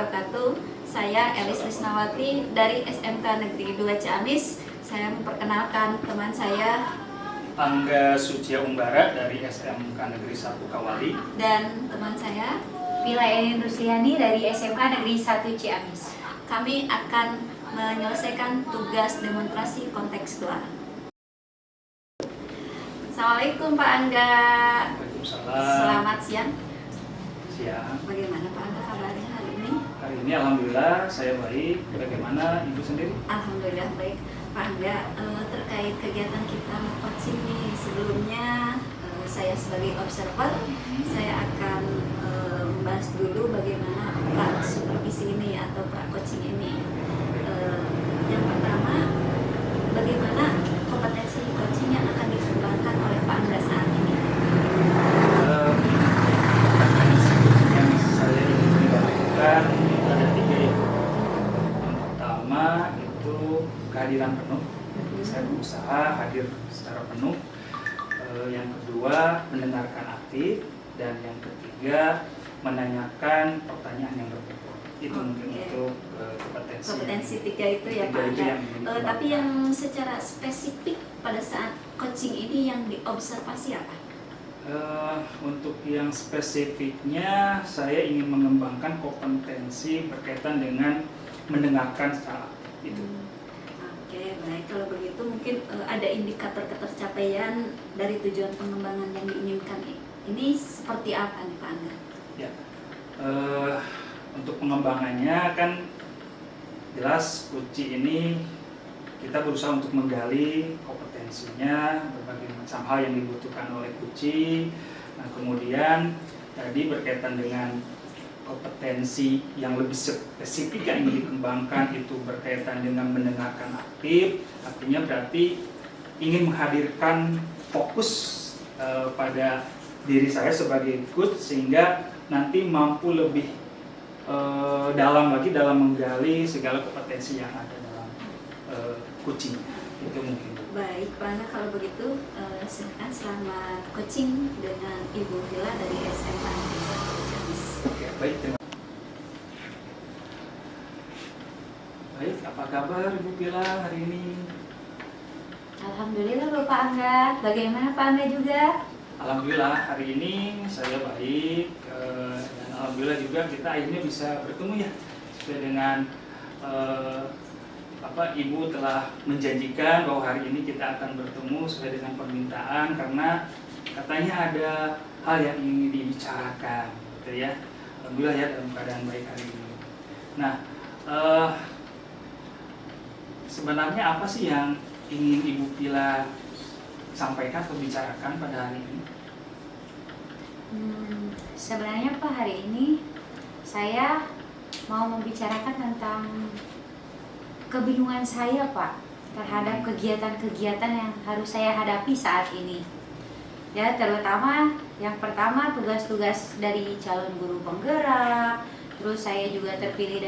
wabarakatuh. Saya Elis Lisnawati dari SMK Negeri 2 Ciamis. Saya memperkenalkan teman saya Angga Sucia Umbara dari SMK Negeri 1 Kawali. dan teman saya Mila Elin Rusliani dari SMK Negeri 1 Ciamis. kami akan menyelesaikan tugas demonstrasi kontekstual. Assalamualaikum Pak Angga. Waalaikumsalam. Selamat siang. Siang. Bagaimana Pak Angga kabarnya hari ini? Hari ini alhamdulillah saya baik. Bagaimana Ibu sendiri? Alhamdulillah baik. Pak Angga, terkait kegiatan kita coaching nih, sebelumnya saya sebagai observer, saya akan membahas dulu bagaimana pra supervisi ini atau pra coaching ini. Yang pertama, bagaimana kompetensi coaching yang akan dikembangkan oleh Pak Angga saat ini? Yang saya ingin lakukan ada 3 ya. Yang pertama itu kehadiran penuh. Saya berusaha hadir secara penuh. Yang kedua mendengarkan aktif, dan yang ketiga menanyakan pertanyaan yang berbobot. Itu mungkin untuk Kompetensi 3 itu ya Pak Tiga itu Angga. yang ingin Tapi yang secara spesifik pada saat coaching ini yang diobservasi apa? Untuk yang spesifiknya saya ingin mengembangkan kompetensi berkaitan dengan mendengarkan secara aktif itu. Oke, baik. Kalau begitu mungkin ada indikator ketercapaian dari tujuan pengembangan yang diinginkan ini seperti apa nih Pak Angga? Ya, untuk pengembangannya kan jelas kunci ini kita berusaha untuk menggali kompetensinya, berbagai macam hal yang dibutuhkan oleh kunci. Nah, kemudian tadi berkaitan dengan kompetensi yang lebih spesifik yang ingin dikembangkan itu berkaitan dengan mendengarkan aktif, artinya berarti ingin menghadirkan fokus pada diri saya sebagai coach sehingga nanti mampu lebih dalam lagi dalam menggali segala kompetensi yang ada dalam coaching. Itu mungkin. Baik, Pak Angga, kalau begitu silakan selamat coaching dengan Ibu Vila dari SMK Negeri 1 Ciamis. Oke, baik, terima kasih. Baik, apa kabar Ibu Pila hari ini? Alhamdulillah loh Pak Angga. Bagaimana Pak Angga juga? Alhamdulillah hari ini saya baik, dan alhamdulillah juga kita akhirnya bisa bertemu ya sesuai dengan Ibu telah menjanjikan bahwa hari ini kita akan bertemu sesuai dengan permintaan karena katanya ada hal yang ingin dibicarakan, gitu ya. Alhamdulillah ya dalam keadaan baik hari ini. Nah, sebenarnya apa sih yang ingin Ibu Pila sampaikan atau bicarakan pada hari ini? Sebenarnya Pak hari ini saya mau membicarakan tentang kebingungan saya Pak terhadap kegiatan-kegiatan yang harus saya hadapi saat ini. Ya, terutama yang pertama tugas-tugas dari calon guru penggerak. Terus saya juga terpilih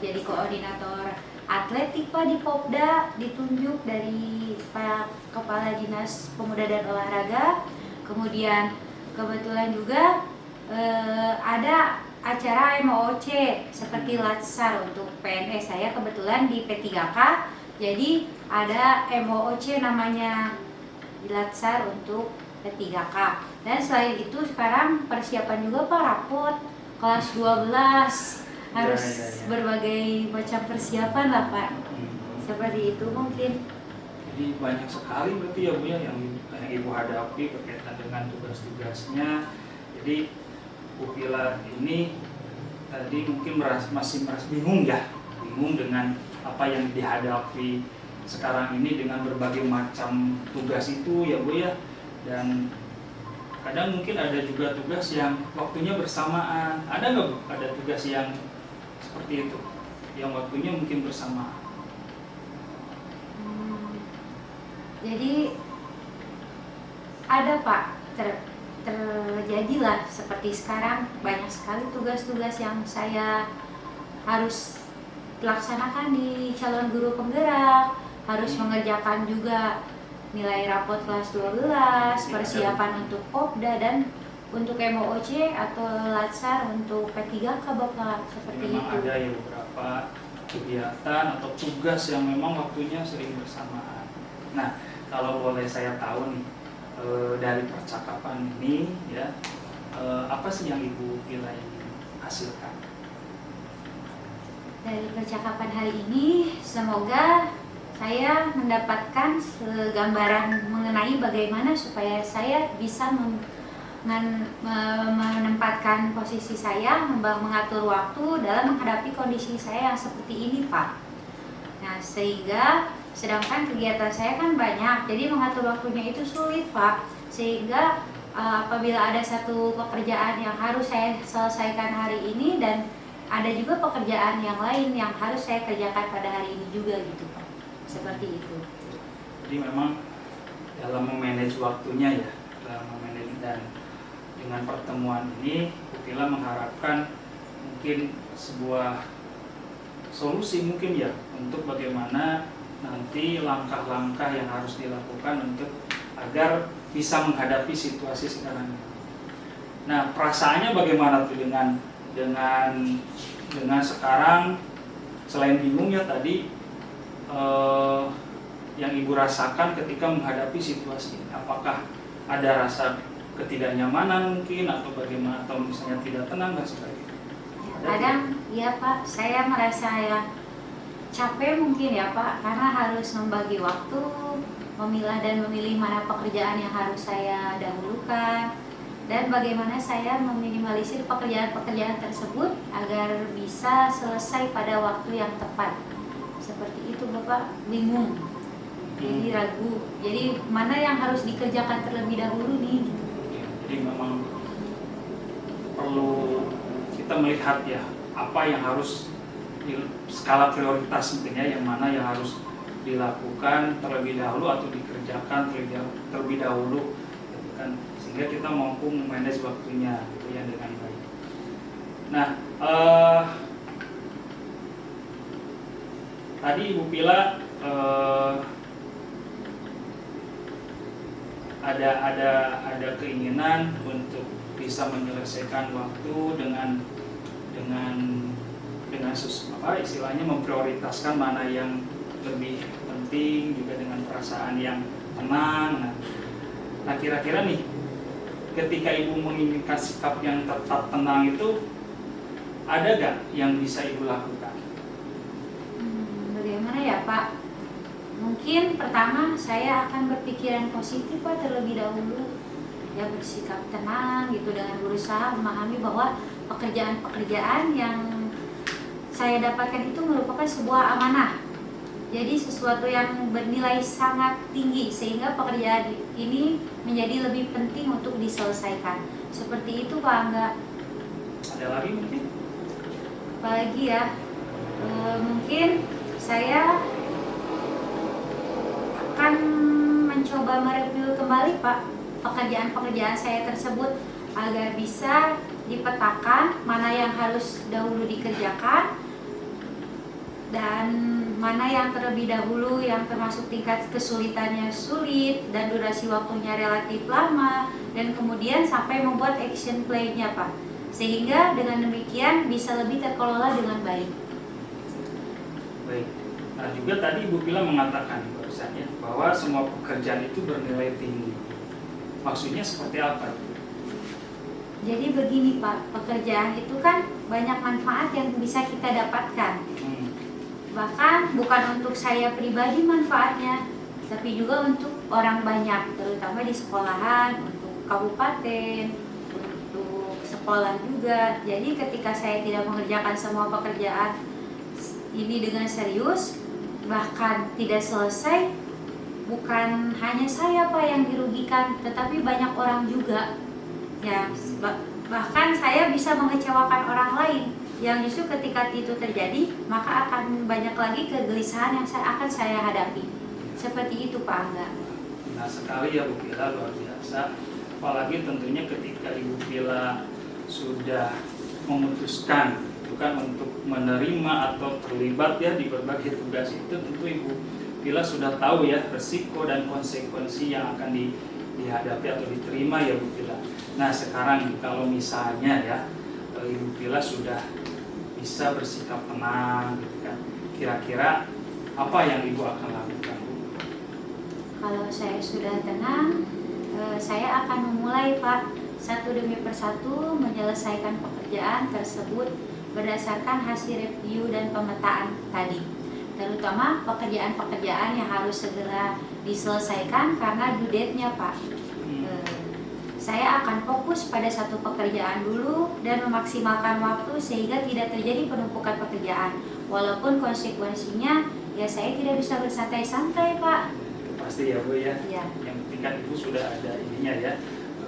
jadi koordinator atletik Pak di Popda, ditunjuk dari Pak Kepala Dinas Pemuda dan Olahraga. Kemudian kebetulan juga ada acara MOOC seperti Latsar untuk PNS. Saya kebetulan di P3K, jadi ada MOOC namanya Latsar untuk P3K. Dan selain itu sekarang persiapan juga Pak rapot kelas 12, harus berbagai macam persiapan lah Pak. Seperti itu mungkin. Jadi banyak sekali berarti ya Bu ya yang Ibu hadapi berkaitan dengan tugas-tugasnya. Jadi Bu Pila ini tadi mungkin masih merasa bingung ya, bingung dengan apa yang dihadapi sekarang ini dengan berbagai macam tugas itu ya Bu ya. Dan kadang mungkin ada juga tugas yang waktunya bersamaan. Ada nggak Bu? Ada tugas yang seperti itu, yang waktunya mungkin bersamaan. Jadi ada Pak, terjadilah seperti sekarang banyak sekali tugas-tugas yang saya harus laksanakan di calon guru penggerak, harus mengerjakan juga nilai rapot kelas 12, persiapan untuk Popda, dan untuk MOOC atau Latsar untuk P3K Bapak, seperti Memang itu. ada ya beberapa kegiatan atau tugas yang memang waktunya sering bersamaan. Nah, kalau boleh saya tahu nih, dari percakapan ini ya, apa sih yang Ibu Pila ingin hasilkan? Dari percakapan hari ini, semoga saya mendapatkan gambaran mengenai bagaimana supaya saya bisa menempatkan posisi saya, mengatur waktu dalam menghadapi kondisi saya yang seperti ini, Pak. Nah, sehingga sedangkan kegiatan saya kan banyak, jadi mengatur waktunya itu sulit, Pak. Sehingga apabila ada satu pekerjaan yang harus saya selesaikan hari ini dan ada juga pekerjaan yang lain yang harus saya kerjakan pada hari ini juga gitu, Pak. Seperti itu. Jadi memang dalam memanage waktunya ya, dalam memanage, dan dengan pertemuan ini Bu Pila mengharapkan mungkin sebuah solusi mungkin ya untuk bagaimana nanti langkah-langkah yang harus dilakukan untuk agar bisa menghadapi situasi sekarang ini. Nah, perasaannya bagaimana tuh dengan sekarang, selain bingung ya tadi, yang Ibu rasakan ketika menghadapi situasi ini? Apakah ada rasa ketidaknyamanan mungkin, atau bagaimana, atau misalnya tidak tenang dan sebagainya? Kadang ya Pak, saya merasa ya capek mungkin ya Pak, karena harus membagi waktu, memilah dan memilih mana pekerjaan yang harus saya dahulukan, dan bagaimana saya meminimalisir pekerjaan-pekerjaan tersebut agar bisa selesai pada waktu yang tepat. Seperti itu Bapak, bingung, jadi ragu, jadi mana yang harus dikerjakan terlebih dahulu nih. Jadi memang perlu kita melihat ya apa yang harus di skala prioritas mungkin ya, yang mana yang harus dilakukan terlebih dahulu atau dikerjakan terlebih dahulu gitu kan, sehingga kita mampu memanage waktunya gitu ya dengan baik. Nah, tadi Ibu Pila ada keinginan untuk bisa menyelesaikan waktu dengan istilahnya memprioritaskan mana yang lebih penting, juga dengan perasaan yang tenang. Nah, kira-kira nih, ketika Ibu menginginkan sikap yang tetap tenang itu, ada gak yang bisa Ibu lakukan? Bagaimana ya Pak? Mungkin pertama saya akan berpikiran positif Pak terlebih dahulu, ya bersikap tenang gitu, dengan berusaha memahami bahwa pekerjaan-pekerjaan yang saya dapatkan itu merupakan sebuah amanah. Jadi sesuatu yang bernilai sangat tinggi, sehingga pekerjaan ini menjadi lebih penting untuk diselesaikan. Seperti itu Pak Angga. Ada lagi mungkin? Apalagi ya, mungkin saya akan mencoba mereview kembali Pak pekerjaan-pekerjaan saya tersebut agar bisa dipetakan mana yang harus dahulu dikerjakan dan mana yang terlebih dahulu yang termasuk tingkat kesulitannya sulit dan durasi waktunya relatif lama, dan kemudian sampai membuat action plan-nya Pak, sehingga dengan demikian bisa lebih terkelola dengan baik. Baik. Nah, juga tadi Ibu Pila mengatakan barusannya bahwa semua pekerjaan itu bernilai tinggi. Maksudnya seperti apa itu? Jadi begini Pak, pekerjaan itu kan banyak manfaat yang bisa kita dapatkan. Bahkan bukan untuk saya pribadi manfaatnya, tapi juga untuk orang banyak, terutama di sekolahan, untuk kabupaten, untuk sekolah juga. Jadi ketika saya tidak mengerjakan semua pekerjaan ini dengan serius, bahkan tidak selesai, bukan hanya saya Pak yang dirugikan, tetapi banyak orang juga. Ya, bahkan saya bisa mengecewakan orang lain, yang justru ketika itu terjadi maka akan banyak lagi kegelisahan yang akan saya hadapi. Seperti itu Pak Angga. Nah, sekali ya Bu Pila, luar biasa. Apalagi tentunya ketika Ibu Pila sudah memutuskan itu kan untuk menerima atau terlibat ya di berbagai tugas itu, tentu Ibu Pila sudah tahu ya resiko dan konsekuensi yang akan dihadapi atau diterima ya Bu Pila. Nah sekarang kalau misalnya ya Ibu Pila sudah bisa bersikap tenang gitu kan, kira-kira apa yang Ibu akan lakukan, Bu? Kalau saya sudah tenang, saya akan memulai Pak, satu demi persatu menyelesaikan pekerjaan tersebut berdasarkan hasil review dan pemetaan tadi. Terutama pekerjaan-pekerjaan yang harus segera diselesaikan karena due date-nya Pak. Saya akan fokus pada satu pekerjaan dulu dan memaksimalkan waktu sehingga tidak terjadi penumpukan pekerjaan. Walaupun konsekuensinya ya saya tidak bisa bersantai-santai Pak. Pasti ya Bu ya. Ya. Yang penting kan Ibu sudah ada ininya ya,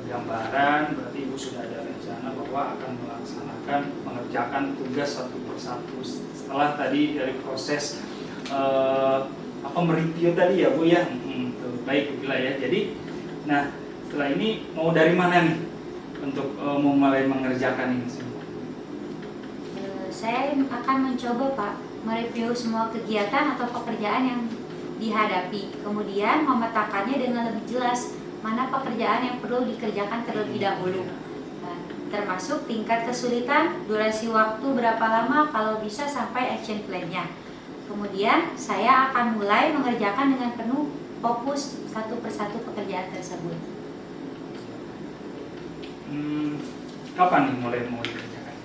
gambaran, berarti Ibu sudah ada rencana bahwa akan mengerjakan tugas satu persatu setelah tadi dari proses mereview tadi ya Bu ya. Baik Bu Pila ya. Jadi nah setelah ini mau dari mana nih untuk mulai mengerjakan ini semua? Saya akan mencoba Pak mereview semua kegiatan atau pekerjaan yang dihadapi, kemudian memetakannya dengan lebih jelas mana pekerjaan yang perlu dikerjakan terlebih dahulu. Nah, termasuk tingkat kesulitan, durasi waktu berapa lama, kalau bisa sampai action plan-nya. Kemudian saya akan mulai mengerjakan dengan penuh fokus satu persatu pekerjaan tersebut. Kapan nih mulai mau dikerjakan?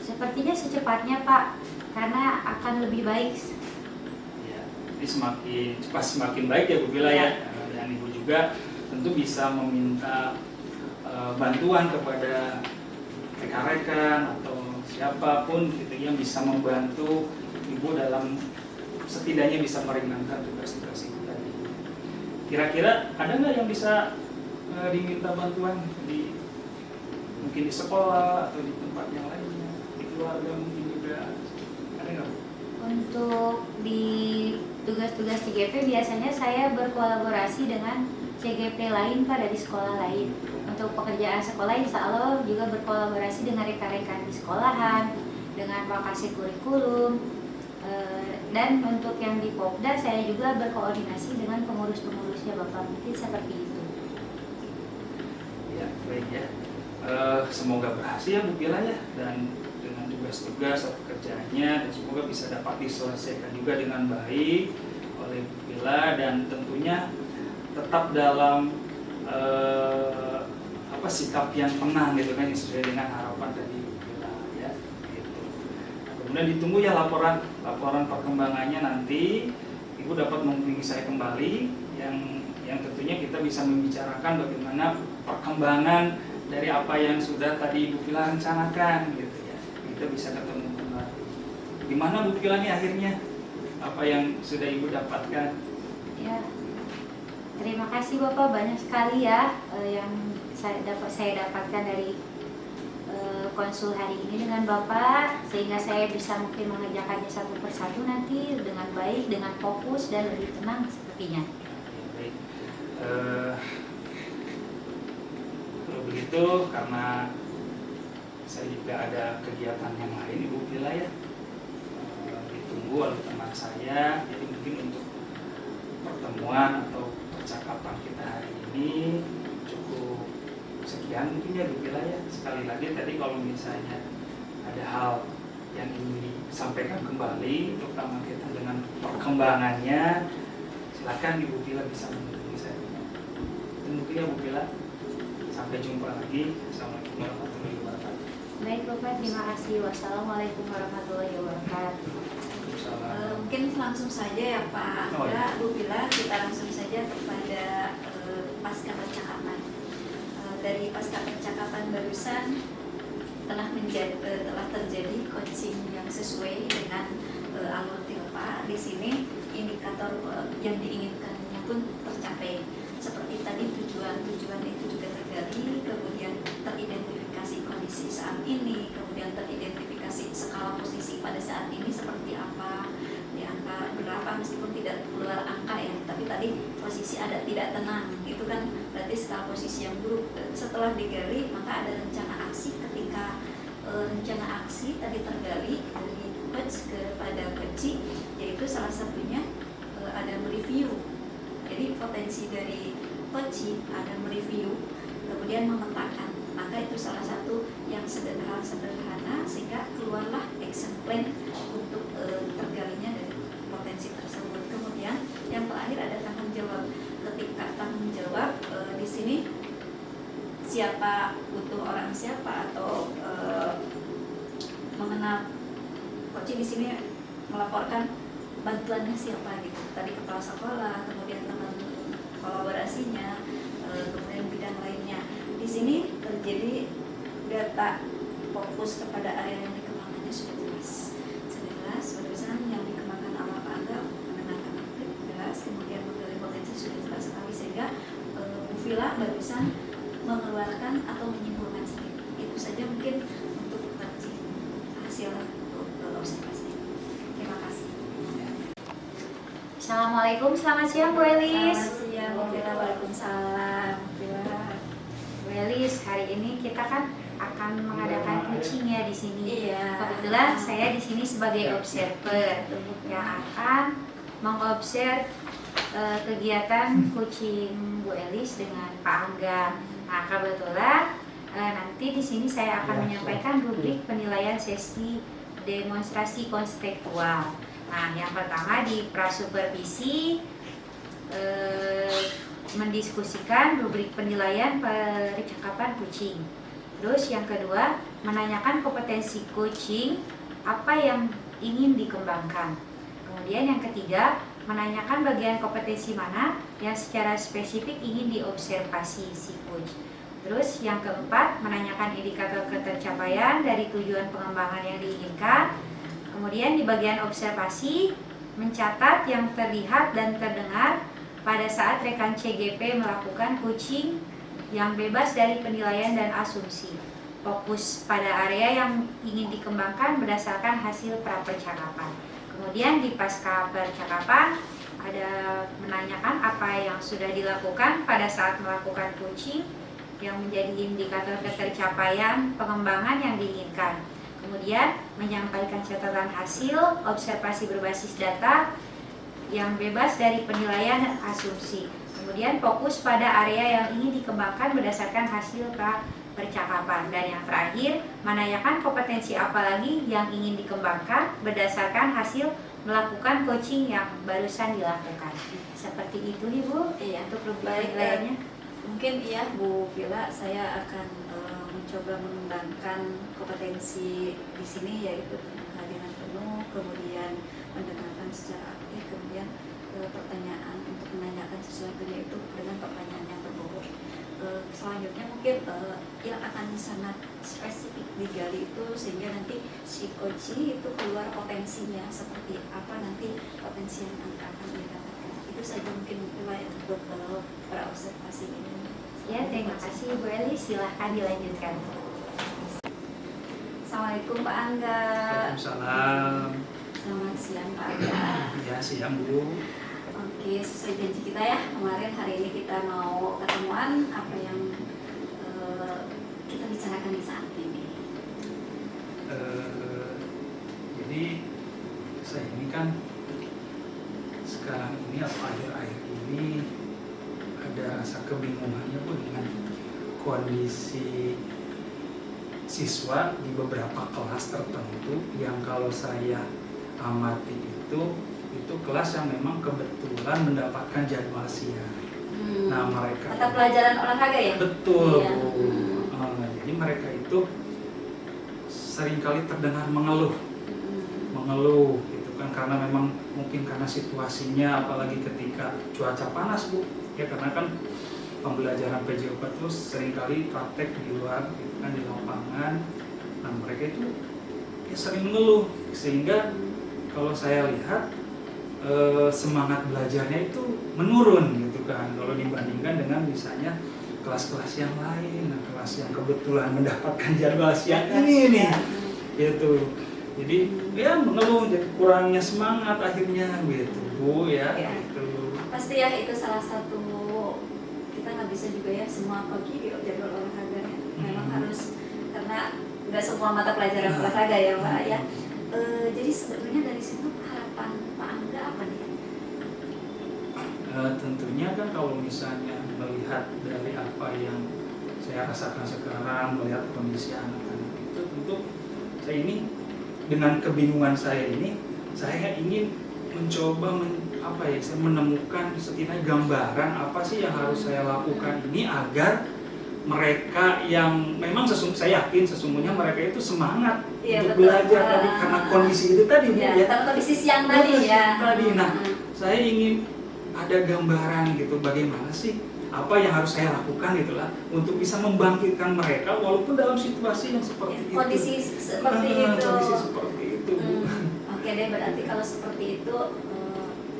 Sepertinya secepatnya Pak, karena akan lebih baik. Ya, ini semakin cepat semakin baik ya Bu Pila ya. Dan Ibu juga tentu bisa meminta bantuan kepada rekan-rekan atau siapapun gitu yang bisa membantu Ibu dalam setidaknya bisa meringankan tugas-tugas Ibu tadi. Kira-kira ada nggak yang bisa diminta bantuan mungkin di sekolah atau di tempat yang lainnya, di keluarga mungkin juga ada nggak? Untuk di tugas-tugas CGP biasanya saya berkolaborasi dengan CGP lain Pak dari sekolah lain. Untuk pekerjaan sekolah insya Allah juga berkolaborasi dengan rekan-rekan di sekolahan, dengan Pak Kasih kurikulum, dan untuk yang di Popda saya juga berkoordinasi dengan pengurus-pengurusnya Bapak, mungkin seperti itu. Ya, baik ya. Semoga berhasil ya Bu Pila ya, dan dengan tugas-tugas atau pekerjaannya, dan semoga bisa dapat diselesaikan juga dengan baik oleh Bu Pila, dan tentunya tetap dalam sikap yang tenang gitu kan, sesuai dengan harapan dari Bu Pila ya. Gitu. Kemudian ditunggu ya laporan perkembangannya nanti. Ibu dapat menghubungi saya kembali yang tentunya kita bisa membicarakan bagaimana perkembangan dari apa yang sudah tadi Ibu Pila rencanakan gitu ya. Kita bisa ketemu kembali. Gimana Bu Pila nih akhirnya? Apa yang sudah Ibu dapatkan? Ya, terima kasih Bapak, banyak sekali ya yang saya dapatkan dari konsul hari ini dengan Bapak, sehingga saya bisa mungkin mengerjakannya satu persatu nanti dengan baik, dengan fokus dan lebih tenang sepertinya. Baik. Kalau begitu, karena saya juga ada kegiatan yang lain Ibu Pila ya, ditunggu oleh teman saya, jadi mungkin untuk pertemuan atau percakapan kita hari ini cukup sekian mungkin ya Bu Pila ya. Sekali lagi tadi kalau misalnya ada hal yang ingin disampaikan kembali, terutama kita dengan perkembangannya, silakan Ibu Pila bisa menghubungi saya. Mungkin ya Bu Pila. Sampai jumpa lagi. Assalamualaikum warahmatullahi wabarakatuh. Baik Bapak, terima kasih. Wassalamualaikum warahmatullahi wabarakatuh. Mungkin langsung saja ya Pak Bu Pila, kita langsung saja kepada pasca percakapan. Dari pasca percakapan barusan telah terjadi coaching yang sesuai dengan alur TILPA. Di sini indikator yang diinginkannya pun tercapai. Seperti tadi tujuan itu juga tergali, kemudian teridentifikasi kondisi saat ini, kemudian teridentifikasi skala posisi pada saat ini seperti apa, di angka berapa, meskipun tidak keluar angka ya, tapi tadi posisi ada tidak tenang, itu kan berarti skala posisi yang buruk. Setelah digali, maka ada rencana aksi. Ketika rencana aksi tadi tergali dari coach kepada coach, yaitu salah satunya ada mereview. Jadi potensi dari coach ada mereview kemudian memetakan. Maka itu salah satu yang sederhana sehingga keluarlah action plan untuk tergalinya dari potensi tersebut. Kemudian yang terakhir ada tanggung jawab. Ketika tanggung jawab di sini siapa, butuh orang siapa, atau mengenal coaching di sini melaporkan bantuannya siapa gitu. Tadi kepala sekolah, kemudian teman kolaborasinya, kemudian bidang lainnya. Di sini terjadi data fokus kepada area yang dikembangkannya sudah jelas, barusan yang dikembangkan awal Pak Angga menenangkan konflik jelas, kemudian menggali potensi sudah jelas sekali, sehingga Bu Vila barusan mengeluarkan atau menyimpulkan sendiri. Itu saja mungkin untuk hasil untuk observasi. Terima kasih. Assalamualaikum, selamat siang Bu Elis. Selamat siang, Bu Vila. Waalaikumsalam, Bu Vila. Bu Elis, hari ini kita kan akan mengadakan coaching ya di sini. Iya. Kebetulan saya di sini sebagai observer yang akan mengobserv kegiatan coaching Bu Elis dengan Pak Angga. Nah, kebetulan nanti di sini saya akan menyampaikan rubrik penilaian sesi demonstrasi konseptual. Nah, yang pertama di prasupervisi mendiskusikan rubrik penilaian percakapan coaching. Terus yang kedua, menanyakan kompetensi coaching apa yang ingin dikembangkan. Kemudian yang ketiga, menanyakan bagian kompetensi mana yang secara spesifik ingin diobservasi si coach. Terus yang keempat, menanyakan indikator ketercapaian dari tujuan pengembangan yang diinginkan. Kemudian di bagian observasi, mencatat yang terlihat dan terdengar pada saat rekan CGP melakukan coaching yang bebas dari penilaian dan asumsi. Fokus pada area yang ingin dikembangkan berdasarkan hasil prapercakapan. Kemudian di pasca percakapan ada menanyakan apa yang sudah dilakukan pada saat melakukan coaching yang menjadi indikator ketercapaian pengembangan yang diinginkan. Kemudian menyampaikan catatan hasil observasi berbasis data yang bebas dari penilaian dan asumsi. Kemudian fokus pada area yang ingin dikembangkan berdasarkan hasil percakapan. Dan yang terakhir, menanyakan kompetensi apa lagi yang ingin dikembangkan berdasarkan hasil melakukan coaching yang barusan dilakukan. Seperti itu Ibu. Iya, Untuk rubrik baik, penilaiannya. mungkin iya Bu Vila, saya akan mencoba mengembangkan kompetensi di sini, yaitu kehadiran penuh, kemudian mendengarkan secara aktif, kemudian pertanyaan untuk menanyakan sesuatunya itu dengan pertanyaan yang berbobot. Selanjutnya mungkin yang akan sangat spesifik digali itu sehingga nanti si coaching itu keluar potensinya seperti apa, nanti potensi yang akan didapatkan. Itu saja mungkin untuk para observasi ini. Ya, terima kasih Bu Eli. Silahkan dilanjutkan. Assalamualaikum Pak Angga. Waalaikumsalam. Selamat siang Pak Angga. Ya, siang Bu. Oke, sesuai janji kita ya, kemarin hari ini kita mau ketemuan apa yang kita bicarakan di saat ini. Jadi saya ini kan sekarang ini atau akhir-akhir ini ada rasa kebingungannya Bu dengan kondisi siswa di beberapa kelas tertentu yang kalau saya amati itu kelas yang memang kebetulan mendapatkan jadwal siang. Nah, mereka mata pelajaran olahraga ya? betul Iya. Bu. Jadi mereka itu seringkali terdengar mengeluh gitu kan, karena memang mungkin karena situasinya, apalagi ketika cuaca panas Bu ya, karena kan pembelajaran PJOK itu seringkali praktek di luar gitu kan, di lapangan. Nah, mereka itu ya sering mengeluh, sehingga kalau saya lihat semangat belajarnya itu menurun gitu kan, kalau dibandingkan dengan misalnya kelas-kelas yang lain, nah, kelas yang kebetulan mendapatkan jadwal siang ini nih gitu. Jadi ya mengeluh, jadi kurangnya semangat akhirnya gitu Bu ya, Ya. gitu. Pasti ya, itu salah satu, kita nggak bisa juga ya semua pagi di jadwal olahraganya. Memang harus, karena nggak semua mata pelajaran olahraga ya Pak ya. Jadi sebenarnya dari situ harapan Pak Angga apa nih? Tentunya kan kalau misalnya melihat dari apa yang saya rasakan sekarang melihat kondisi anak-anak itu, untuk saya ini dengan kebingungan saya ini, saya ingin mencoba saya menemukan setidaknya gambaran apa sih yang harus saya lakukan ini agar mereka yang memang saya yakin sesungguhnya mereka itu semangat untuk betul. belajar tadi karena kondisi itu tadi Bu, ya. Karena kondisi siang tadi ya. Nah, saya ingin ada gambaran gitu bagaimana sih apa yang harus saya lakukan gitulah untuk bisa membangkitkan mereka walaupun dalam situasi yang seperti itu. Kondisi seperti itu. Kondisi seperti itu, Bu. Oke deh, berarti kalau seperti itu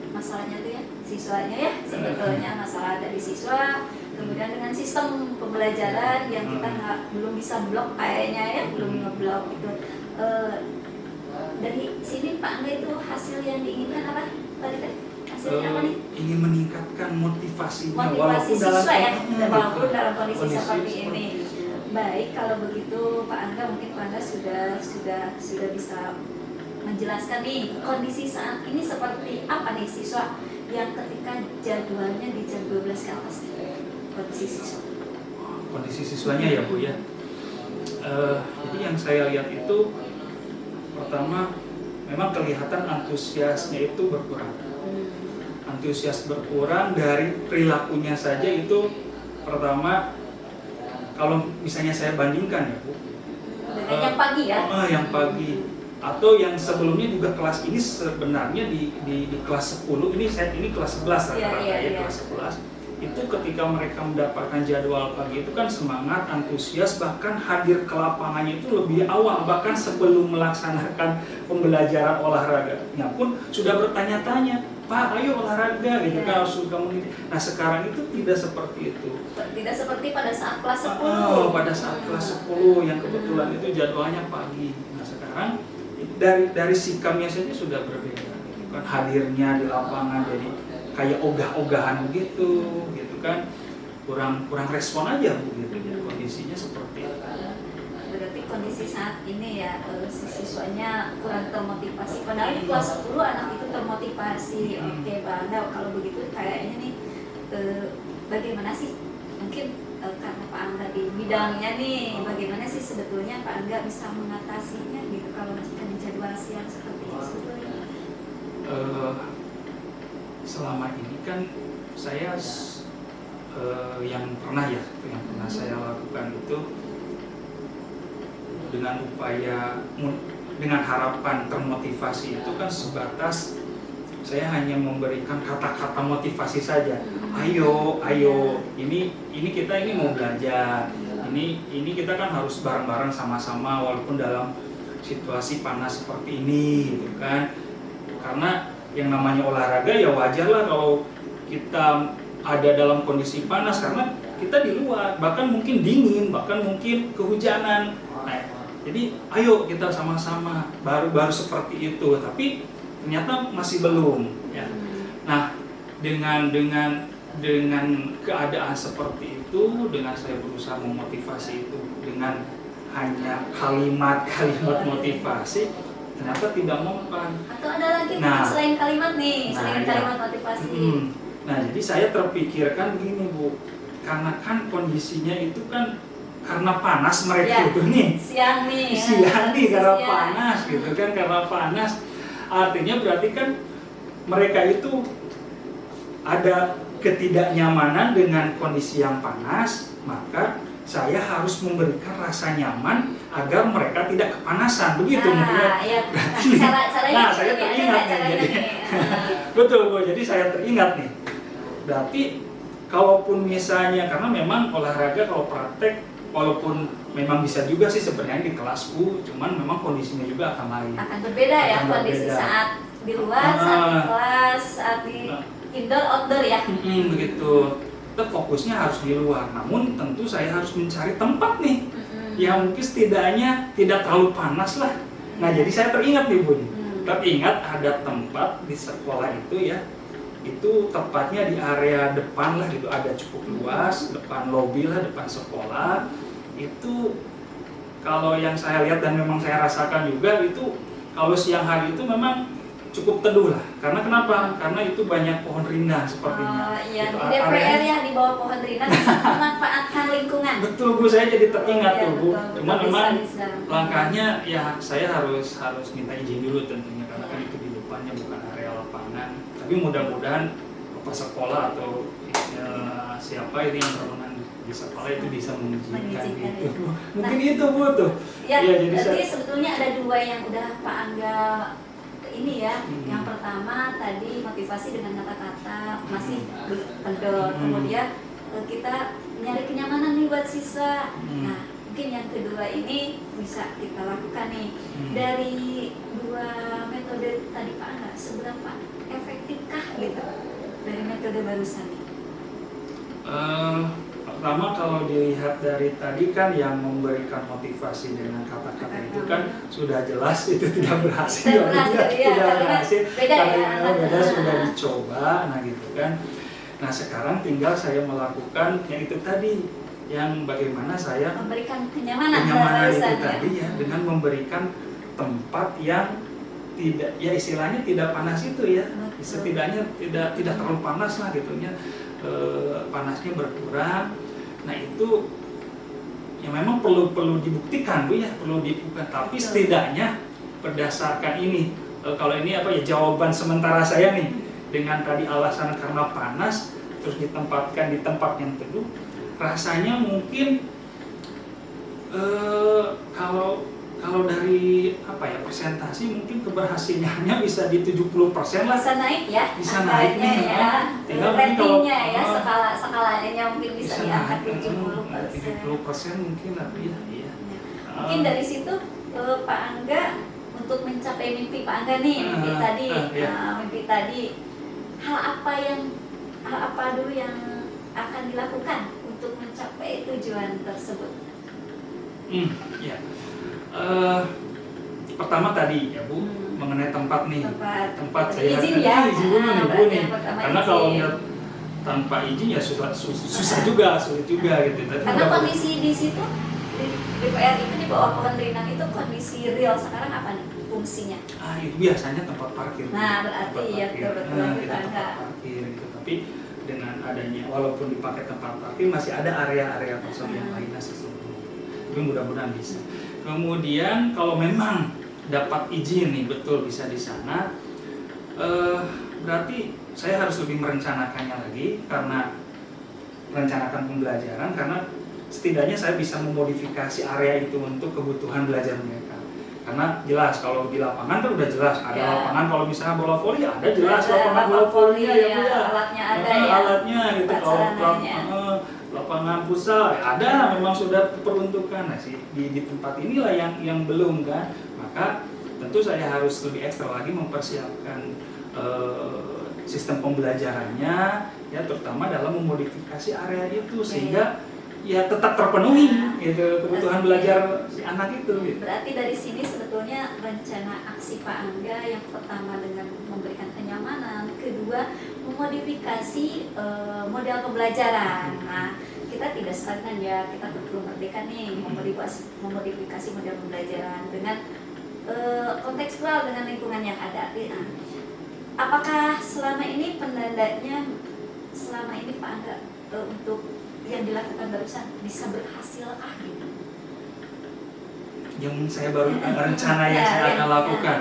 masalahnya tuh ya siswanya ya, sebetulnya masalah dari siswa, kemudian dengan sistem pembelajaran yang kita belum bisa blok kayaknya ya, belum ngeblok gitu. Dari sini Pak Angga itu hasil yang diinginkan apa tadi kan? Hasilnya apa nih? Ingin meningkatkan motivasinya Motivasi siswa ya, walaupun dalam dalam kondisi seperti seperti ini. Baik, kalau begitu Pak Angga, mungkin Pak Angga sudah bisa menjelaskan nih kondisi saat ini seperti apa nih siswa yang ketika jadwalnya di jam 12 ke atas nih, kondisi siswa. Kondisi siswanya ya Bu ya. Jadi yang saya lihat itu pertama memang kelihatan antusiasnya itu berkurang. Antusias berkurang dari perilakunya saja itu pertama kalau misalnya saya bandingkan ya Bu. Dengan yang pagi ya? Yang pagi atau yang sebelumnya juga kelas ini sebenarnya di kelas 10 ini kelas 11 rata-rata kelas 11 itu ketika mereka mendapatkan jadwal pagi itu kan semangat, antusias, bahkan hadir ke lapangannya itu lebih awal, bahkan sebelum melaksanakan pembelajaran olahraganya pun sudah bertanya-tanya, Pak ayo olahraga gitu kan, harus kamu ini. Nah sekarang itu tidak seperti itu. Tidak seperti pada saat kelas 10. Pada saat kelas 10 yang kebetulan itu jadwalnya pagi. Nah sekarang dari sikapnya saja sudah berbeda gitu kan, hadirnya di lapangan jadi kayak ogah-ogahan begitu gitu kan, kurang respon aja Bu gitu ya, kondisinya seperti itu. Berarti kondisi saat ini ya siswanya kurang termotivasi, padahal di kelas 10 anak itu termotivasi. Oke Bang, kalau begitu kayaknya nih bagaimana sih mungkin karena Pak Angga di bidangnya nih, bagaimana sih sebetulnya Pak Angga bisa mengatasinya gitu kalau jika di jadwal siang seperti itu sebetulnya? Selama ini kan saya yang pernah saya lakukan itu dengan upaya dengan harapan termotivasi itu kan sebatas saya hanya memberikan kata-kata motivasi saja. Ayo, ini kita ini mau belajar. Ini kita kan harus bareng-bareng sama-sama walaupun dalam situasi panas seperti ini gitu kan. Karena yang namanya olahraga ya wajar lah kalau kita ada dalam kondisi panas karena kita di luar, bahkan mungkin dingin, bahkan mungkin kehujanan. Nah, jadi ayo kita sama-sama baru seperti itu, tapi ternyata masih belum ya. Nah, dengan keadaan seperti itu, dengan saya berusaha memotivasi itu dengan hanya kalimat-kalimat motivasi, ternyata tidak mempan. Atau ada lagi selain kalimat nih, selain kalimat motivasi. Nah, jadi saya terpikirkan begini Bu, karena kan kondisinya itu kan karena panas mereka itu nih. Siang nih karena panas gitu kan, karena panas. Artinya berarti kan mereka itu ada ketidaknyamanan dengan kondisi yang panas, maka saya harus memberikan rasa nyaman agar mereka tidak kepanasan, begitu mungkin. Nah, saya teringat nih, jadi betul Bu. Jadi saya teringat nih. Berarti kalaupun misalnya karena memang olahraga kalau praktek, walaupun memang bisa juga sih sebenarnya di kelas Bu, cuman memang kondisinya juga akan lain. Akan berbeda ya kondisi saat di luar, saat di kelas, saat di indoor, outdoor ya. Begitu. Tetap fokusnya harus di luar. Namun tentu saya harus mencari tempat nih yang mungkin setidaknya tidak terlalu panas lah. Nah jadi saya teringat nih Bu, teringat ada tempat di sekolah itu ya, itu tepatnya di area depan lah gitu, ada cukup luas, depan lobi lah, depan sekolah. Itu kalau yang saya lihat dan memang saya rasakan juga itu kalau siang hari itu memang cukup teduh lah. Karena kenapa? Karena itu banyak pohon rindang sepertinya. Iya, Itu di DPR ya di bawah pohon rindang bisa memanfaatkan lingkungan. Betul Bu, saya jadi teringat Iya, tuh Bu. betul, Cuman betul, memang bisa. langkahnya ya saya harus minta izin dulu tentunya karena kan itu di depannya bukan area lapangan. Tapi mudah-mudahan kepala sekolah atau siapa itu yang berwenang di sekolah itu bisa mengizinkan itu. Mungkin itu Bu tuh. Ya, Iya, jadi berarti saya- sebetulnya ada dua yang udah Pak Angga ini ya. Yang pertama tadi motivasi dengan kata-kata masih kendor. Kemudian kita nyari kenyamanan nih buat siswa. Nah, mungkin yang kedua ini bisa kita lakukan nih. Dari dua metode tadi Pak Angga, seberapa efektifkah gitu dari metode barusan nih? Pertama kalau dilihat dari tadi kan yang memberikan motivasi dengan kata-kata itu kan sudah jelas itu tidak berhasil. Tidak berhasil, iya, Tidak karena berhasil. beda ya. Karena beda sudah dicoba, nah gitu kan. Nah sekarang tinggal saya melakukan yang itu tadi, yang bagaimana saya Memberikan kenyamanan itu barusan, tadi ya dengan memberikan tempat yang tidak ya istilahnya tidak panas itu ya, Betul. setidaknya tidak terlalu panas lah gitunya, panasnya berkurang. Nah itu ya memang perlu dibuktikan Bu ya, perlu dibuktikan. Tapi Betul. setidaknya berdasarkan ini, kalau ini apa ya jawaban sementara saya nih dengan tadi alasan karena panas terus ditempatkan di tempat yang teduh, rasanya mungkin kalau dari apa ya persentase mungkin keberhasilannya bisa di 70% lah. Bisa naik ya, Bisa naik angkanya nih, ya, tinggal mungkin kalau- ratingnya ya, skalanya mungkin bisa di angka 70%. 70% mungkin lah ya. Iya. Mungkin dari situ Pak Angga untuk mencapai mimpi Pak Angga nih, mimpi tadi, iya. mimpi tadi, hal apa dulu yang akan dilakukan untuk mencapai tujuan tersebut? Ya. Pertama tadi ya Bu, mengenai tempat nih. Tempat saya izin ya. izin dulu nih Bu Berarti nih. yang pertama Karena izin. kalau nggak tanpa izin ya susah juga, sulit juga gitu. Tapi Karena udah- kondisi di situ di DPR itu di bawah pohon rindang itu kondisi real sekarang apa nih fungsinya? itu biasanya tempat parkir. Nah, berarti Tempat ya, parkir. betul-betul Itu kita tempat nggak. parkir gitu. Tapi dengan adanya walaupun dipakai tempat parkir masih ada area-area kosong yang lainnya sesungguhnya. Tapi mudah-mudahan bisa. Kemudian kalau memang dapat izin nih betul bisa di sana, berarti saya harus lebih merencanakannya lagi karena merencanakan pembelajaran karena setidaknya saya bisa memodifikasi area itu untuk kebutuhan belajar mereka. Karena jelas kalau di lapangan kan udah jelas ada Ya. lapangan kalau misalnya bola voli ada jelas Ada lapangan bola voli ya Bu ya. alatnya ada ya. Alatnya gitu Tempat kalau sarananya. lapangan futsal ada memang sudah peruntukan. Nah sih di tempat inilah yang belum kan. Maka tentu saya harus lebih ekstra lagi mempersiapkan sistem pembelajarannya ya terutama dalam memodifikasi area itu sehingga ya tetap terpenuhi gitu kebutuhan belajar si anak itu gitu. Berarti dari sini sebetulnya rencana aksi Pak Angga yang pertama dengan memberikan kenyamanan, kedua memodifikasi model pembelajaran. Nah, kita tidak stagnan ya, kita perlu merdeka nih memodifikasi model pembelajaran dengan kontekstual dengan lingkungan yang ada. Nah, apakah selama ini pendandanya selama ini Pak Angga untuk yang dilakukan barusan bisa berhasil gitu? Yang saya baru rencana yang saya akan lakukan.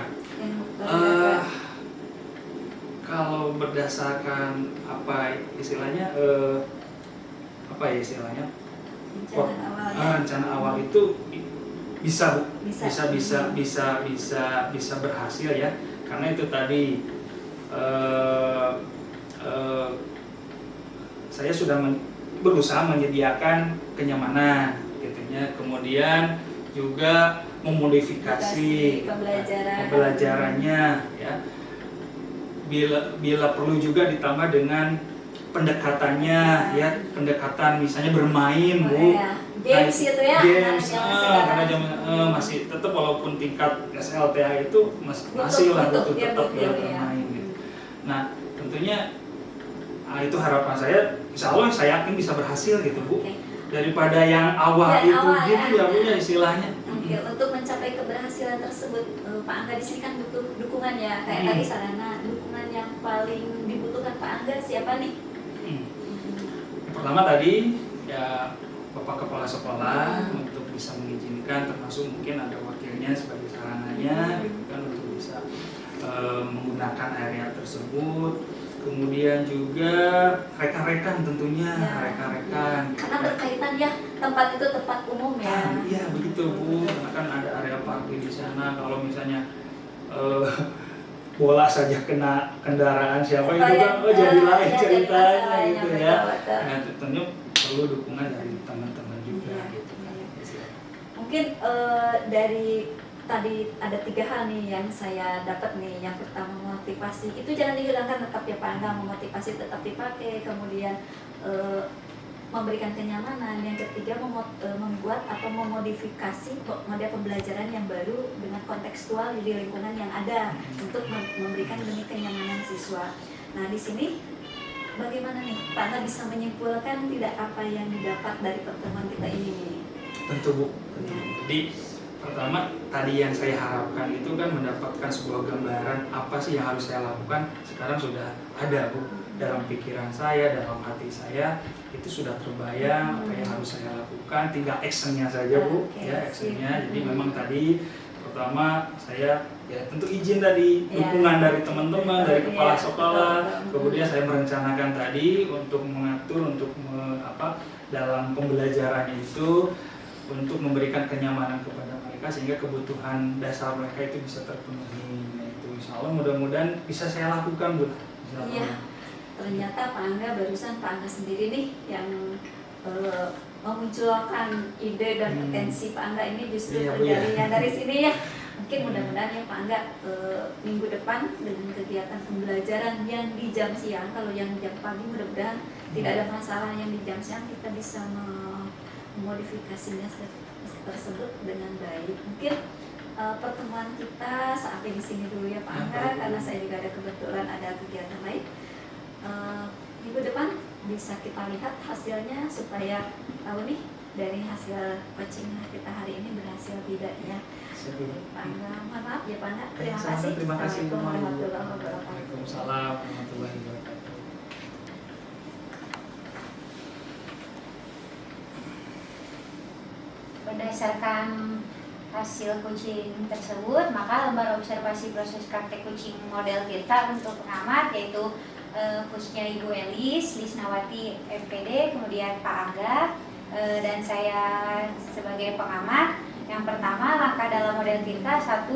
Kalau berdasarkan apa istilahnya rencana awal itu bisa Bu, bisa berhasil ya karena itu tadi saya sudah berusaha menyediakan kenyamanan gitunya, kemudian juga memodifikasi pembelajarannya ya bila perlu juga ditambah dengan pendekatannya ya pendekatan misalnya bermain Bu games itu ya games karena masih tetap walaupun tingkat SLTA itu masih lah butuh tetap bermain gitu. Nah tentunya itu harapan saya insya Allah saya yakin bisa berhasil gitu Bu daripada yang awal itu gitu ya Bu ya istilahnya Ya, untuk mencapai keberhasilan tersebut, Pak Angga di sini kan butuh dukungan ya, kayak tadi sarana dukungan yang paling dibutuhkan Pak Angga siapa nih? Pertama tadi ya Bapak Kepala Sekolah untuk bisa mengizinkan, termasuk mungkin ada wakilnya sebagai sarananya gitu kan, untuk bisa menggunakan area tersebut. Kemudian juga rekan-rekan tentunya, rekan-rekan. Karena berkaitan ya, tempat itu tempat umum ya. Iya begitu Bu, karena kan ada area parkir di sana. Kalau misalnya bola saja kena kendaraan siapa itu kan jadi lain ceritanya gitu ya. Nah tentunya perlu dukungan dari teman-teman juga gitu. Mungkin dari tadi ada 3 hal nih yang saya dapat nih. Yang pertama motivasi, itu jangan dihilangkan, tetap ya Pak Angga, memotivasi tetap dipakai. Kemudian memberikan kenyamanan. Yang ketiga membuat atau memodifikasi model pembelajaran yang baru dengan kontekstual di lingkungan yang ada untuk memberikan demi kenyamanan siswa. Nah di sini bagaimana nih Pak Angga bisa menyimpulkan tidak apa yang didapat dari pertemuan kita ini? Tentu Bu, tentu. Jadi pertama tadi yang saya harapkan itu kan mendapatkan sebuah gambaran apa sih yang harus saya lakukan. Sekarang sudah ada Bu, dalam pikiran saya, dalam hati saya itu sudah terbayang apa yang harus saya lakukan, tinggal actionnya saja Bu. Ya actionnya. Jadi memang tadi pertama saya ya tentu izin tadi, dukungan dari teman-teman, dari kepala sekolah. Kemudian saya merencanakan tadi untuk mengatur, untuk dalam pembelajaran itu untuk memberikan kenyamanan kepada mereka sehingga kebutuhan dasar mereka itu bisa terpenuhi. Nah, itu insya Allah mudah-mudahan bisa saya lakukan Bu. Iya, ternyata Pak Angga barusan Pak Angga sendiri nih yang memunculkan ide dan potensi Pak Angga ini justru dari sini ya. Mungkin mudah-mudahan ya Pak Angga minggu depan dengan kegiatan pembelajaran yang di jam siang, kalau yang jam pagi mudah-mudahan tidak ada masalah, yang di jam siang kita bisa memodifikasinya tersebut dengan baik. Mungkin pertemuan kita sampai di sini dulu ya Pak Angga, karena saya juga ada kebetulan ada kegiatan lain. Minggu depan bisa kita lihat hasilnya supaya tahu nih dari hasil coaching kita hari ini berhasil tidaknya. Pak Angga, mohon maaf ya Pak Angga. Terima kasih. Assalamualaikum warahmatullahi wabarakatuh. Waalaikumsalam warahmatullahi wabarakatuh. Berdasarkan hasil coaching tersebut, maka lembar observasi proses praktek coaching model kita untuk pengamat yaitu coachnya Ibu Elis Lisnawati MPD, kemudian Pak Angga dan saya sebagai pengamat. Yang pertama, langkah dalam model kita, 1,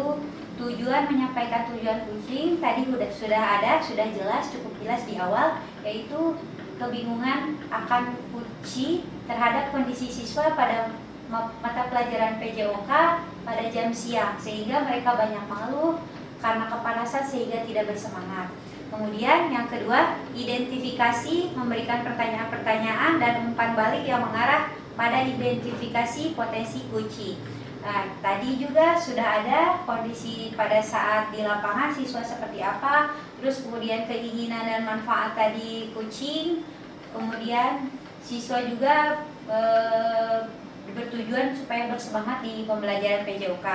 tujuan menyampaikan tujuan coaching tadi sudah jelas, cukup jelas di awal, yaitu kebingungan akan kunci terhadap kondisi siswa pada mata pelajaran PJOK pada jam siang, sehingga mereka banyak mengeluh karena kepanasan sehingga tidak bersemangat. Kemudian yang kedua, identifikasi, memberikan pertanyaan-pertanyaan dan umpan balik yang mengarah pada identifikasi potensi kunci. Nah, tadi juga sudah ada kondisi pada saat di lapangan siswa seperti apa, terus kemudian keinginan dan manfaat tadi coaching, kemudian siswa juga bertujuan supaya bersemangat di pembelajaran PJOK.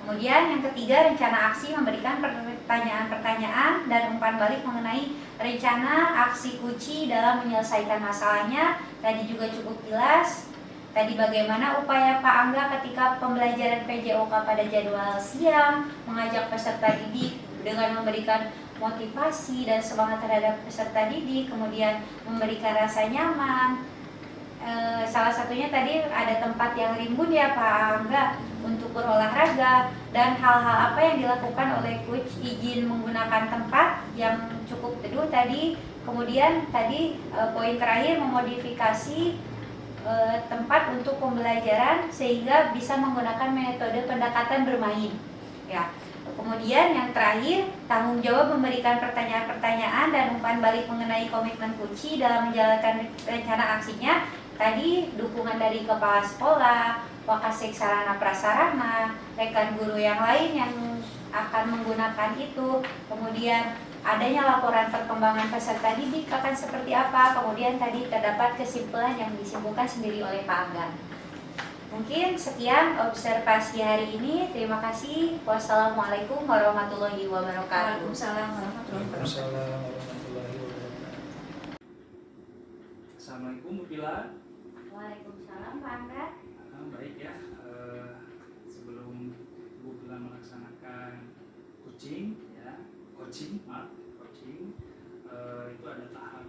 Kemudian yang ketiga, rencana aksi, memberikan pertanyaan-pertanyaan dan umpan balik mengenai rencana aksi kunci dalam menyelesaikan masalahnya. Tadi juga cukup jelas. Tadi bagaimana upaya Pak Angga ketika pembelajaran PJOK pada jadwal siang, mengajak peserta didik dengan memberikan motivasi dan semangat terhadap peserta didik, kemudian memberikan rasa nyaman. Salah satunya tadi ada tempat yang rimbun ya Pak Angga untuk berolahraga, dan hal-hal apa yang dilakukan oleh coach, izin menggunakan tempat yang cukup teduh tadi. Kemudian tadi poin terakhir, memodifikasi tempat untuk pembelajaran sehingga bisa menggunakan metode pendekatan bermain ya. Kemudian yang terakhir, tanggung jawab memberikan pertanyaan-pertanyaan dan umpan balik mengenai komitmen kunci dalam menjalankan rencana aksinya. Tadi dukungan dari kepala sekolah, Wakasek sarana prasarana, rekan guru yang lain yang akan menggunakan itu. Kemudian adanya laporan perkembangan peserta didik akan seperti apa. Kemudian tadi terdapat kesimpulan yang disimpulkan sendiri oleh Pak Angga. Mungkin sekian observasi hari ini. Terima kasih. Wassalamualaikum warahmatullahi wabarakatuh. Waalaikumsalam warahmatullahi wabarakatuh. Waalaikumsalam warahmatullahi wabarakatuh. Assalamualaikum Bu Pila. Waalaikumsalam Pak Angga. Baik ya, sebelum Bu Pila melaksanakan coaching, itu ada tahap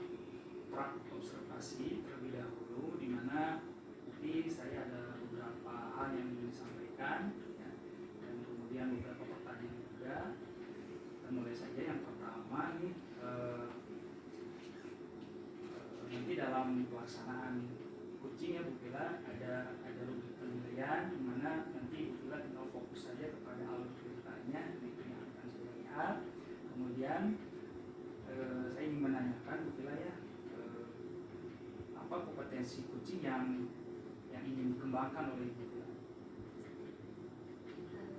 pra observasi terlebih dahulu, di mana nanti saya ada beberapa hal yang ingin disampaikan, ya, dan kemudian beberapa pertanyaan juga. Kita mulai saja. Yang pertama nih, nanti dalam pelaksanaan coaching ya Bu Pila ada rubrik penilaian, di mana nanti Bu Pila tinggal fokus saja kepada alur ceritanya itu yang akan saya lihat. Kemudian saya ingin menanyakan Bu Pila ya, apa kompetensi coaching yang ingin dikembangkan oleh Bu Pila?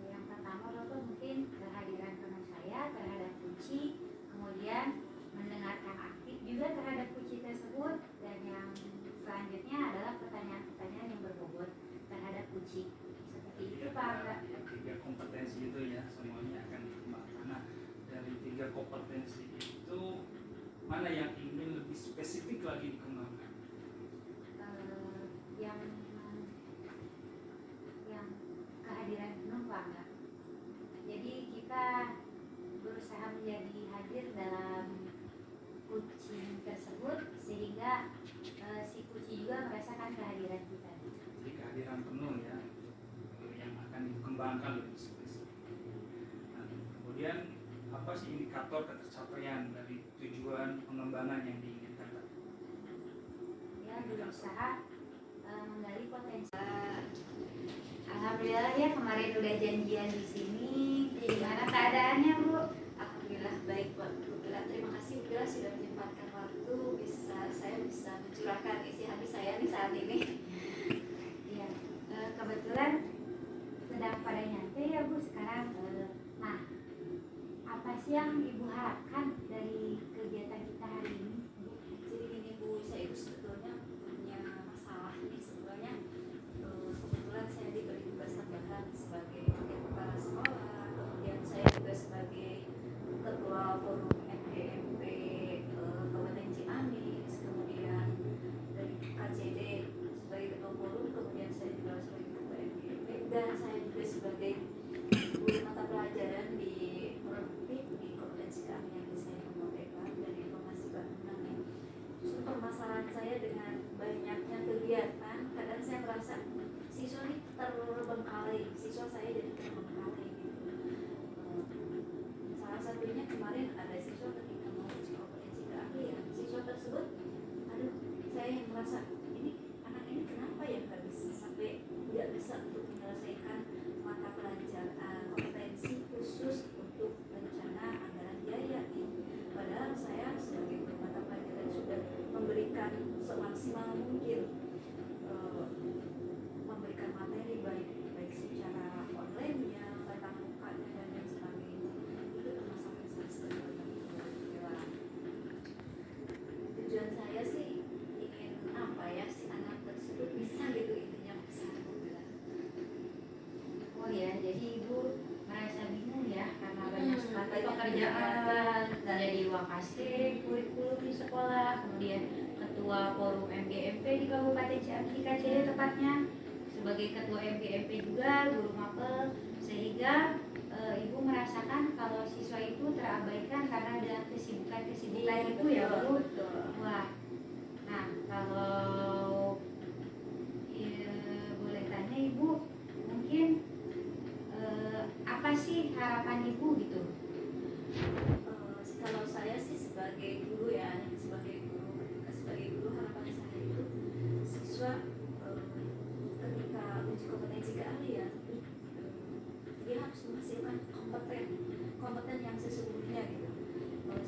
Yang pertama Bapak mungkin kehadiran teman saya terhadap kunci, kemudian mendengarkan aktif juga terhadap kunci tersebut, dan yang selanjutnya adalah pertanyaan-pertanyaan yang berbobot terhadap kunci. Seperti itu Pak Angga. Tiga kompetensi itu ya semuanya akan dikembangkan. Nah, dari tiga kompetensi itu mana yang ingin lebih spesifik lagi dikembangkan? Yang kehadiran penuh Pak Angga. Jadi kita berusaha menjadi hadir dalam coaching tersebut sehingga si coach juga merasakan kehadiran kita. Jadi kehadiran penuh ya, yang akan dikembangkan lebih spesifik. Nah, kemudian apa sih indikator tercapaian dari tujuan pengembangan yang diinginkan? Ya, berusaha menggali potensi. Alhamdulillah ya, kemarin udah janjian di sini. Gimana keadaannya Bu? Alhamdulillah baik Bu Pila. Terima kasih Bu Pila sudah menyempatkan waktu, saya bisa mencurahkan isi hati saya nih saat ini. Iya, kebetulan sedang pada nyantai ya Bu sekarang. Nah, apa sih yang Ibu harapkan dari kegiatan kita hari ini? Jadi gini Bu, saya itu sebetulnya punya masalah nih sebenarnya. Kebetulan saya diberi tugas tambahan sebagai wakil kepala sekolah, kemudian saya juga sebagai ketua forum MGMP Kabupaten Ciamis, kemudian dari KCD sebagai ketua forum, kemudian saya juga sebagai ketua MGMP, dan saya juga sebagai guru mata pelajaran di produktif di kompetensi keahlian desain pemodelan dan informasi bangunan. Justru permasalahan saya dengan banyaknya kegiatan, kadang saya merasa siswa ini terbengkalai, siswa saya jadi terbengkalai gitu. Salah satunya kemarin ada siswa ketika mau uji kompetensi keahlian, siswa tersebut, aduh, saya yang merasa ini anak ini kenapa ya nggak bisa sampai nggak bisa untuk menyelesaikan mata pelajaran kompetensi khusus untuk rencana anggaran biaya gitu. Padahal saya sebagai guru mata pelajaran sudah memberikan semaksimal mungkin, memberikan materi baik secara online-nya, tatap mukanya dan lain sebagainya. Itu permasalahan saya sebenarnya. Tujuan saya sih ingin apa ya, si anak tersebut bisa gitu, intinya bisa. Oh ya, jadi Ibu merasa bingung ya karena banyak sekali banyak pekerjaan, jadi wakasek, kurikulum di sekolah, kemudian ketua forum MGMP di Kabupaten Ciamis di KCD tepatnya, sebagai ketua MGMP juga guru mapel, sehingga Ibu merasakan kalau siswa itu terabaikan karena ada kesibukan itu ya Bu. Wah, nah kalau boleh tanya Ibu, mungkin apa sih harapan Ibu gitu? Kalau saya sih sebagai guru ya, ketika sebagai guru harapan saya itu siswa ketika uji kompetensi keahlian dia harus menghasilkan kompeten yang sesungguhnya gitu,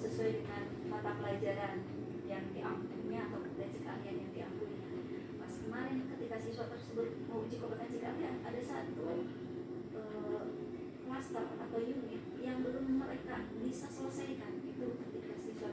sesuai dengan mata pelajaran yang diampunya atau kompetensi keahlian yang diampunya. Pas kemarin ketika siswa tersebut mau uji kompetensi keahlian, ada satu klaster atau unit yang belum mereka bisa selesaikan. Itu ketika siswa